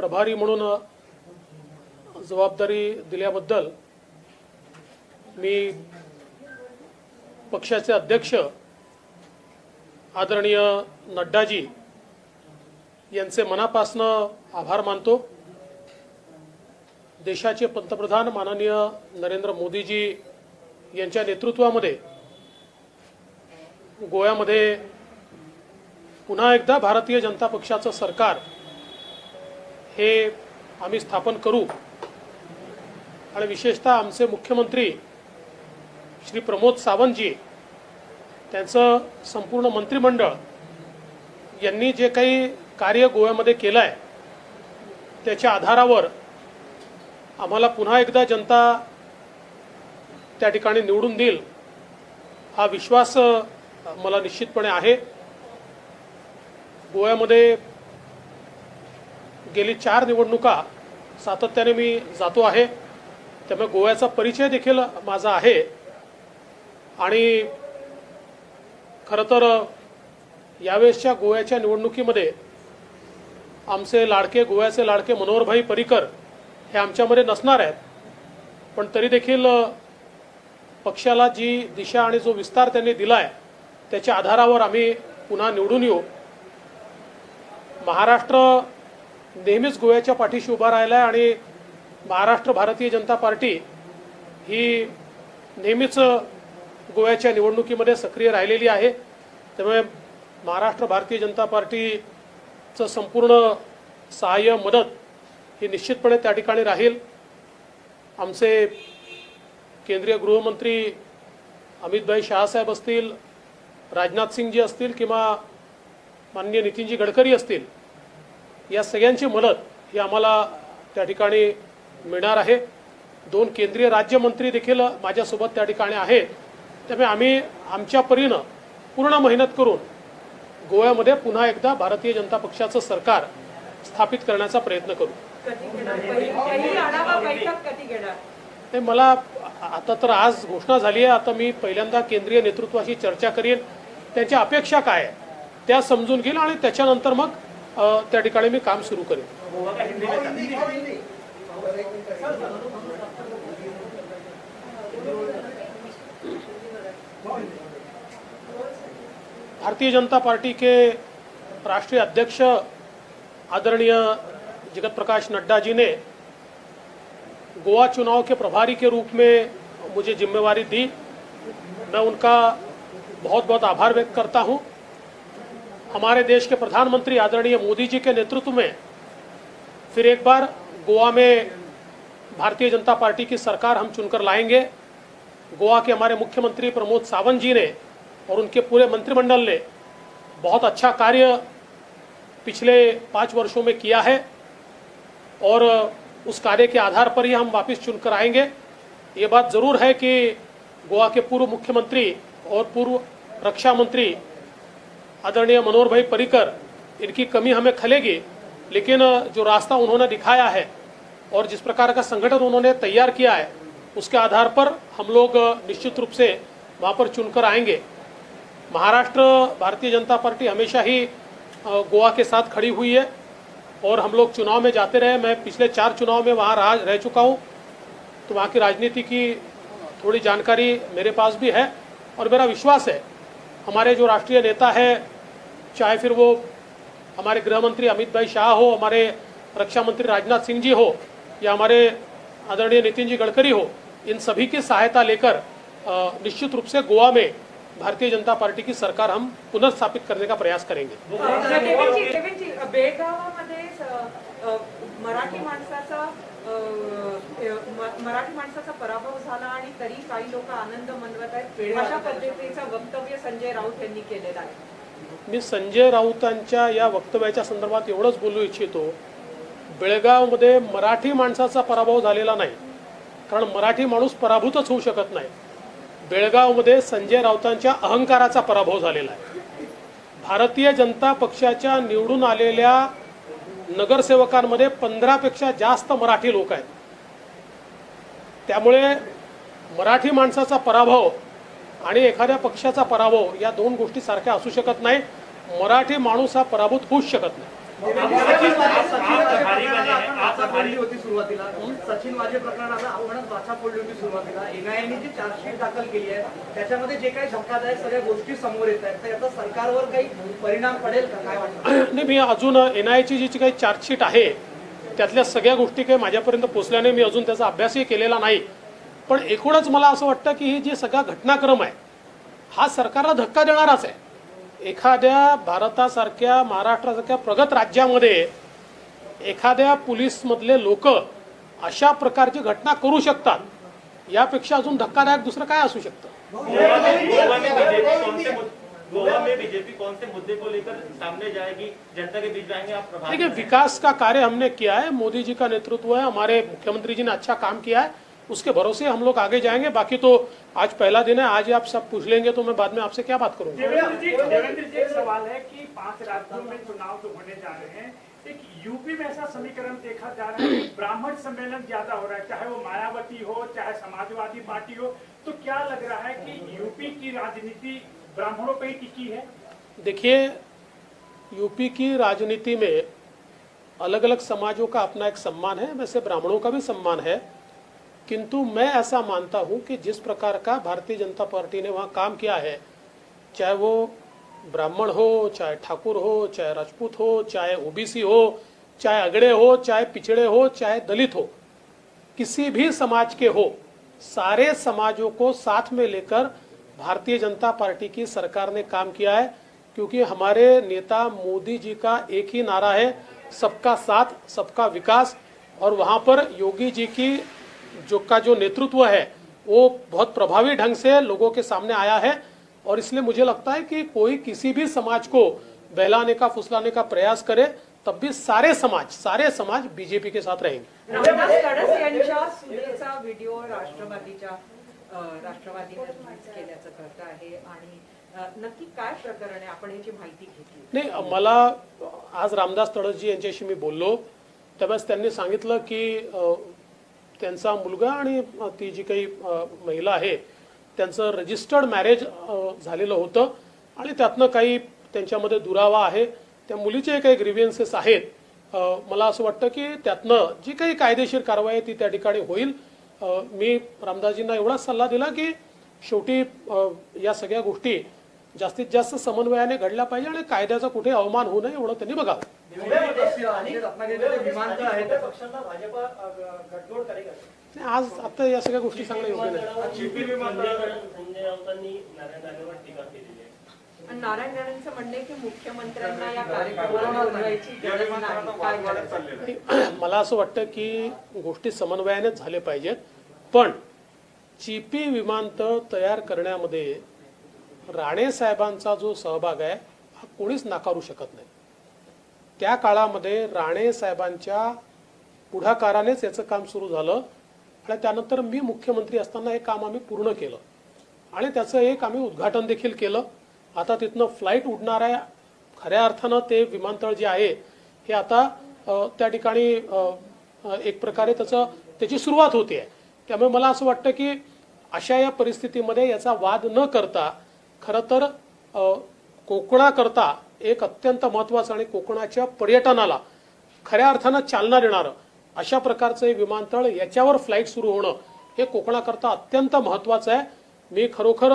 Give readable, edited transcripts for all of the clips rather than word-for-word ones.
प्रभारी म्हणून जबाबदारी दिल्याबद्दल मी पक्षाचे अध्यक्ष आदरणीय नड्डाजी यांचे मनापासून आभार मानतो। देशाचे पंतप्रधान माननीय नरेंद्र मोदीजी यांच्या नेतृत्वामध्ये गोव्यामध्ये पुन्हा एकदा भारतीय जनता पक्षाचं सरकार हे आम्ही स्थापन करू आणि विशेषतः आमचे मुख्यमंत्री श्री प्रमोद सावंतजी त्यांचं संपूर्ण मंत्रिमंडळ यांनी जे काही कार्य गोव्यामध्ये केलं आहे त्याच्या आधारावर आम्हाला पुन्हा एकदा जनता त्या ठिकाणी निवडून देईल हा विश्वास मला निश्चितपणे आहे। गोव्यामध्ये गेली 4 निवडणुका सातत्याने मी जातो आहे, त्यामुळे गोव्याचा परिचय देखील माझा आहे आणि खरं तर यावेळेसच्या गोव्याच्या निवडणुकीमध्ये आमचे लाडके गोव्याचे लाडके मनोहरभाई पर्रिकर हे आमच्यामध्ये नसणार आहेत, पण तरी देखील पक्षाला जी दिशा आणि जो विस्तार त्यांनी दिला आहे त्याच्या आधारावर आम्ही पुन्हा निवडून येऊ। महाराष्ट्र नेहमीच गोव्याच्या पाठीशी उभा राहिला आहे आणि महाराष्ट्र भारतीय जनता पार्टी ही नेहमीच गोव्याच्या निवडणुकीमध्ये सक्रिय राहिलेली आहे, त्यामुळे महाराष्ट्र भारतीय जनता पार्टीचं संपूर्ण सहाय्य मदत ही निश्चितपणे त्या ठिकाणी राहील। आमचे केंद्रीय गृहमंत्री अमितभाई शहासाहेब असतील, राजनाथ सिंगजी असतील किंवा माननीय नितीनजी गडकरी असतील, या सगळ्यांची मदत ही आम्हाला त्या ठिकाणी मिळणार आहे। 2 केंद्रीय राज्यमंत्री देखील माझ्यासोबत त्या ठिकाणी आहेत, त्यामुळे आम्ही आमच्या परीनं पूर्ण मेहनत करून गोव्यामध्ये पुन्हा एकदा भारतीय जनता पक्षाचं सरकार स्थापित करण्याचा प्रयत्न करू। नाही, मला आता तर आज घोषणा झाली आहे, आता मी पहिल्यांदा केंद्रीय नेतृत्वाशी चर्चा करीन, त्यांच्या अपेक्षा काय आहे त्या समजून घेईल आणि त्याच्यानंतर मग त्या ठिकाणी मी काम सुरू करेन। भारतीय जनता पार्टी के राष्ट्रीय अध्यक्ष आदरणीय जगत प्रकाश नड्डा जी ने गोवा चुनाव के प्रभारी के रूप में मुझे जिम्मेवारी दी। मैं उनका बहुत बहुत आभार व्यक्त करता हूं। हमारे देश के प्रधानमंत्री आदरणीय मोदी जी के नेतृत्व में फिर एक बार गोवा में भारतीय जनता पार्टी की सरकार हम चुनकर लाएंगे। गोवा के हमारे मुख्यमंत्री प्रमोद सावंत जी ने और उनके पूरे मंत्रिमंडल ने बहुत अच्छा कार्य पिछले 5 वर्षों में किया है और उस कार्य के आधार पर ही हम वापस चुनकर आएंगे। ये बात ज़रूर है कि गोवा के पूर्व मुख्यमंत्री और पूर्व रक्षा मंत्री आदरणीय मनोहरभाई पर्रिकर, इनकी कमी हमें खलेगी, लेकिन जो रास्ता उन्होंने दिखाया है और जिस प्रकार का संगठन उन्होंने तैयार किया है उसके आधार पर हम लोग निश्चित रूप से वहाँ पर चुनकर आएंगे। महाराष्ट्र भारतीय जनता पार्टी हमेशा ही गोवा के साथ खड़ी हुई है और हम लोग चुनाव में जाते रहे। मैं पिछले 4 चुनाव में वहाँ रह चुका हूँ, तो वहाँ की राजनीति की थोड़ी जानकारी मेरे पास भी है और मेरा विश्वास है हमारे जो राष्ट्रीय नेता है, चाहे फिर वो हमारे गृह मंत्री अमित भाई शाह हो, हमारे रक्षा मंत्री राजनाथ सिंह जी हो या हमारे आदरणीय नितिन जी गडकरी हो, इन सभी की सहायता लेकर निश्चित रूप से गोवा में भारतीय जनता पार्टी की सरकार हम पुनर्स्थापित करने का प्रयास करेंगे। मराठी माणसाचा पराभव झाला आणि तरी काही लोक आनंद मनवत आहेत, अशा पद्धतीचं वक्तव्य संजय राऊत यांनी केलेलं आहे। मी संजय राऊतांच्या या वक्तव्याच्या संदर्भात एवढंच बोलू इच्छितो, बेळगावमध्ये मराठी माणसाचा पराभव झालेला नाही, कारण मराठी माणूस पराभूतच होऊ शकत नाही। बेळगावमध्ये संजय राऊतांच्या अहंकाराचा पराभव झालेला आहे। भारतीय जनता पक्षाच्या निवडून आलेल्या नगरसेवकांमध्ये 15 पेक्षा जास्त मराठी लोक आहेत, त्यामुळे मराठी माणसाचा पराभव आणि एखाद्या पक्षाचा पराभव या 2 गोष्टी सारख्या असू शकत नाही। मराठी माणूस हा पराभूत होऊच शकत नाही। फोडली होती सुरुवातीला, सचिन वाजे प्रकरणाला आपणच वाचा फोडली होती सुरुवातीला. एनआयएने जी चार्जशीट दाखल केली आहे त्याच्यामध्ये जे काही धक्कादायक सगळ्या गोष्टी समोर येत आहेत, तर याचा सरकारवर काही परिणाम पडेल का, काय वाटतं? नाही, मी अजून एनआयची जी काही चार्जशीट आहे त्यातल्या सगळ्या गोष्टी काही माझ्यापर्यंत पोहोचल्याने मी अजून त्याचा अभ्यासही केलेला नाही. पण एकूणच मला असं वाटतं की ही जी सगळा घटनाक्रम आहे हा सरकारला धक्का देणाराच आहे. एखाद्या भारतासारख्या, महाराष्ट्रासारख्या प्रगत राज्यामध्ये एखाद्या पोलीसमधले लोक अशा प्रकारची घटना करू शकतात, यापेक्षा अजून धक्कादायक दुसरं काय असू शकतं? गोवा में बीजेपी कौन से मुद्दे को लेकर सामने जाएगी, जनता के बीच जाएंगे आप? प्रभावी देखिए, विकास का कार्य हमने किया है, मोदी जी का नेतृत्व है, हमारे मुख्यमंत्री जी ने अच्छा काम किया है, उसके भरोसे हम लोग आगे जाएंगे. बाकी तो आज पहला दिन है, आज आप सब पूछ लेंगे तो मैं बाद में आपसे क्या बात करूंगा. देवेंद्र जी, एक सवाल है कि 5 राज्यों में चुनाव तो होने जा रहे हैं, एक यूपी में ऐसा समीकरण देखा जा रहा है कि ब्राह्मण सम्मेलन ज्यादा हो रहा है, चाहे वो मायावती हो चाहे समाजवादी पार्टी हो. तो क्या लग रहा है कि यूपी की राजनीति ब्राह्मणों पर ही टिकी है? देखिए, यूपी की राजनीति में अलग अलग समाजों का अपना एक सम्मान है, वैसे ब्राह्मणों का भी सम्मान है. किंतु मैं ऐसा मानता हूं कि जिस प्रकार का भारतीय जनता पार्टी ने वहां काम किया है, चाहे वो ब्राह्मण हो, चाहे ठाकुर हो, चाहे राजपूत हो, चाहे ओबीसी हो, चाहे अगड़े हो, चाहे पिछड़े हो, चाहे दलित हो, किसी भी समाज के हो, सारे समाजों को साथ में लेकर भारतीय जनता पार्टी की सरकार ने काम किया है. क्योंकि हमारे नेता मोदी जी का एक ही नारा है, सबका साथ सबका विकास. और वहां पर योगी जी की जो नेतृत्व है वो बहुत प्रभावी ढंग से लोगों के सामने आया है. और इसलिए मुझे लगता है कि कोई किसी भी समाज को बहलाने का, फुसलाने का प्रयास करे, तब भी सारे समाज बीजेपी के साथ रहेंगे. रामदास तडस यांच्या सुनेचा व्हिडिओ राष्ट्रवादीने रिलीज केल्याचं कळतं आहे आणि नक्की काय प्रकरण आहे, आपण याची माहिती घेतली? नाही, मला आज रामदास तडसजी यांच्याशी मी बोललो त्यावेळेस त्यांनी सांगितलं की त्यांचा मुलगा आणि ती जी काही महिला आहे त्यांचं रजिस्टर्ड मॅरेज झालेलं होतं आणि त्यातनं काही त्यांच्यामध्ये दुरावा आहे. त्या मुलीचे काही ग्रीव्हियन्सेस आहेत. मला असं वाटतं की त्यातनं जी काही कायदेशीर कारवाई आहे ती त्या ठिकाणी होईल. मी रामदासजींना एवढाच सल्ला दिला की शेवटी या सगळ्या गोष्टी जास्तीत जास्त समन्वयाने घडल्या पाहिजे आणि कायद्याचा कुठे अवमान होऊ नये एवढं त्यांनी बघावं. विमानतळ आहे त्या पक्षांना भाजपा गठजोड करेगा? आज आता या सगळ्या गोष्टी सांगणं योग्य नाही. संजय राऊतांनी नारायण राणेंवर टीका केलेली आहे. आणि नारायण राणेंचं म्हणणं आहे की मुख्यमंत्र्यांना या कार्यक्रमाला बोलवायची गरज नाही. काय गरज आहे? मला असं वाटतं की गोष्टी समन्वयानेच झाले पाहिजेत. पण चिपी विमानतळ तयार करण्यामध्ये राणे साहेबांचा जो सहभाग आहे हा कोणीच नाकारू शकत नाही. त्या काळामध्ये राणे साहेबांच्या पुढाकारानेच याचं काम सुरू झालं आणि त्यानंतर मी मुख्यमंत्री असताना हे काम आम्ही पूर्ण केलं आणि त्याचं एक आम्ही उद्घाटन देखील केलं. आता तिथनं फ्लाईट उडणार आहे. खऱ्या अर्थानं ते विमानतळ जे आहे हे आता त्या ठिकाणी एक प्रकारे त्याची सुरुवात होते आहे. त्यामुळे मला असं वाटतं की अशा या परिस्थितीमध्ये याचा वाद न करता खरं तर कोकणाकरता एक अत्यंत महत्त्वाचं आणि कोकणाच्या पर्यटनाला खऱ्या अर्थानं चालना देणारं अशा प्रकारचं हे विमानतळ, याच्यावर फ्लाईट सुरू होणं हे कोकणाकरता अत्यंत महत्त्वाचं आहे. मी खरोखर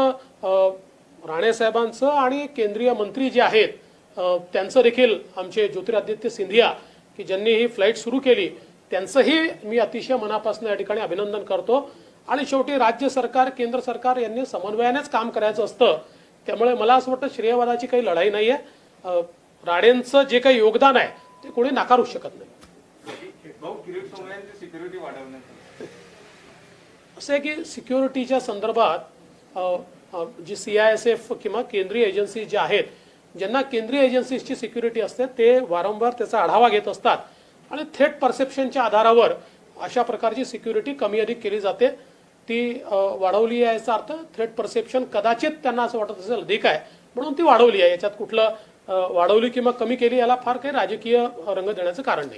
राणे साहेबांचं आणि केंद्रीय मंत्री जे आहेत त्यांचं देखील, आमचे ज्योतिरादित्य सिंधिया की ज्यांनी ही फ्लाईट सुरू केली, त्यांचंही मी अतिशय मनापासून या ठिकाणी अभिनंदन करतो. आणि शेवटी राज्य सरकार, केंद्र सरकार यांनी समन्वयानेच काम करायचं असतं. त्यामुळे मला असं वाटतं श्रेयवादाची काही लढाई नाही आहे. राणेंचं जे काही योगदान आहे ते कोणी नाकारू शकत नाही. असं आहे की सिक्युरिटीच्या संदर्भात जी CISF किंवा केंद्रीय एजन्सी ज्या आहेत, ज्यांना केंद्रीय एजन्सीजची सिक्युरिटी असते, ते वारंवार त्याचा आढावा घेत असतात आणि थ्रेट परसेप्शनच्या आधारावर अशा प्रकारची सिक्युरिटी कमी अधिक केली जाते. ती वाढवली आहे याचा अर्थ थ्रेट परसेप्शन कदाचित त्यांना असं वाटत असेल अधिक आहे म्हणून ती वाढवली आहे. याच्यात कुठलं वाढवली किंवा कमी केली याला फार काही राजकीय रंग देण्याचं कारण नाही.